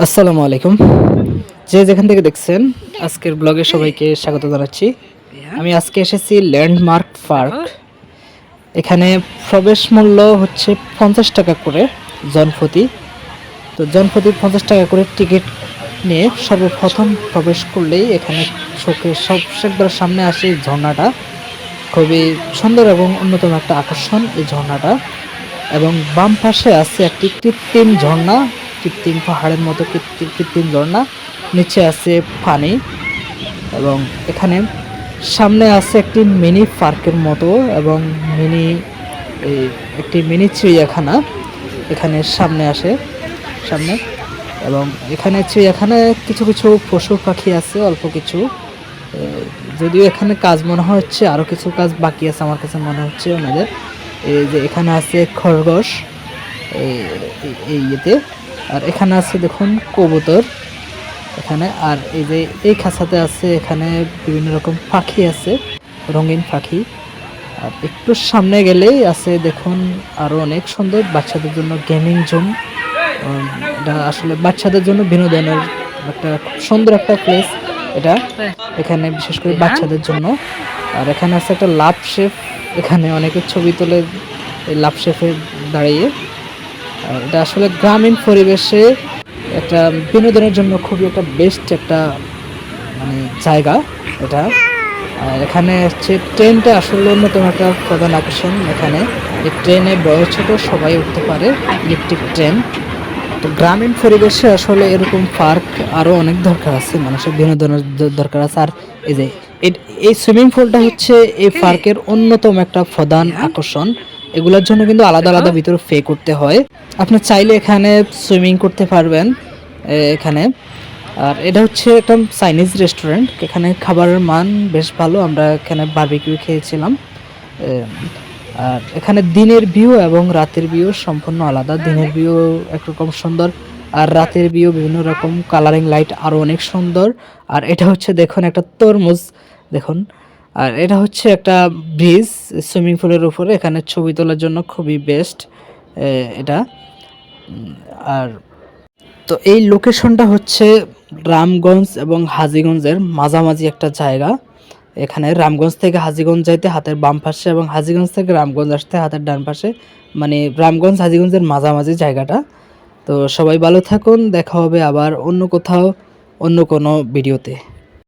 আসসালামু আলাইকুম। যে যেখান থেকে দেখছেন আজকের ব্লগে সবাইকে স্বাগত জানাচ্ছি। আমি আজকে এসেছি ল্যান্ডমার্ক পার্ক। এখানে প্রবেশ মূল্য হচ্ছে 50 টাকা করে জনপ্রতি। তো জনপ্রতি 50 টাকা করে টিকিট নিয়ে সর্বপ্রথম প্রবেশ করলেই এখানে সবচেয়ে সামনে আসে এই ঝর্ণাটা। খুবই সুন্দর এবং অন্যতম একটা আকর্ষণ এই ঝর্ণাটা। এবং বাম পাশে আছে একটি কৃত্রিম ঝর্ণা, কৃত্রিম পাহাড়ের মতো কৃত্রিম ঝর্ণা। নিচে আছে পানি এবং এখানে সামনে আছে একটি মিনি পার্কের মতো এবং মিনি একটি মিনি চিড়িয়াখানা এখানে সামনে। এবং এখানে চিড়িয়াখানায় কিছু কিছু পশু পাখি আছে, অল্প কিছু। যদিও এখানে কাজ মনে হচ্ছে আরও কিছু কাজ বাকি আছে, আমার কাছে মনে হচ্ছে ওনাদের। এই যে এখানে আছে খরগোশ এই ইয়েতে, আর এখানে আছে দেখুন কবুতর এখানে। আর এই যে এই খাঁচাতে আছে এখানে বিভিন্ন রকম পাখি আছে, রঙিন পাখি। আর একটু সামনে গেলেই আছে দেখুন আরও অনেক সুন্দর বাচ্চাদের জন্য গেমিং জোন। এটা আসলে বাচ্চাদের জন্য বিনোদনের একটা খুব সুন্দর একটা প্লেস এটা, এখানে বিশেষ করে বাচ্চাদের জন্য। আর এখানে আছে একটা লাভ শেফ, এখানে অনেকে ছবি তোলে এই লাভ শেফে দাঁড়িয়ে। এটা আসলে গ্রামীণ পরিবেশে একটা বিনোদনের জন্য খুবই একটা বেস্ট একটা মানে জায়গা এটা। আর এখানে হচ্ছে ট্রেনটা আসলে অন্যতম একটা প্রধান আকর্ষণ। এখানে এই ট্রেনে বড় ছোট সবাই উঠতে পারে, ইলেকট্রিক ট্রেন। তো গ্রামীণ পরিবেশে আসলে এরকম পার্ক আরও অনেক দরকার আছে, মানুষের বিনোদনের দরকার আছে। আর এই যে এই সুইমিং পুলটা হচ্ছে এই পার্কের অন্যতম একটা প্রধান আকর্ষণ। এগুলোর জন্য কিন্তু আলাদা আলাদা ভিতরে পে করতে হয়। আপনি চাইলে এখানে সুইমিং করতে পারবেন এখানে। আর এটা হচ্ছে একটা চাইনিজ রেস্টুরেন্ট, এখানে খাবারের মান বেশ ভালো। আমরা এখানে বারবিকিউ খেয়েছিলাম। আর এখানে দিনের ভিউ এবং রাতের ভিউ সম্পূর্ণ আলাদা। দিনের ভিউ একরকম সুন্দর, আর রাতের ভিউ বিভিন্ন রকম কালারিং লাইট আরও অনেক সুন্দর। আর এটা হচ্ছে দেখুন একটা তরমুজ দেখুন। আর এটা হচ্ছে একটা ব্রিজ সুইমিং পুলের উপরে, এখানে ছবি তোলার জন্য খুবই বেস্ট এটা। আর তো এই লোকেশনটা হচ্ছে রামগঞ্জ এবং হাজীগঞ্জের মাঝামাঝি একটা জায়গা। এখানে রামগঞ্জ থেকে হাজীগঞ্জ যাইতে হাতের বাম পাশে এবং হাজীগঞ্জ থেকে রামগঞ্জ আসতে হাতের ডান পাশে, মানে রামগঞ্জ হাজীগঞ্জের মাঝামাঝি জায়গাটা। তো সবাই ভালো থাকুন, দেখা হবে আবার অন্য কোথাও অন্য কোনো ভিডিওতে।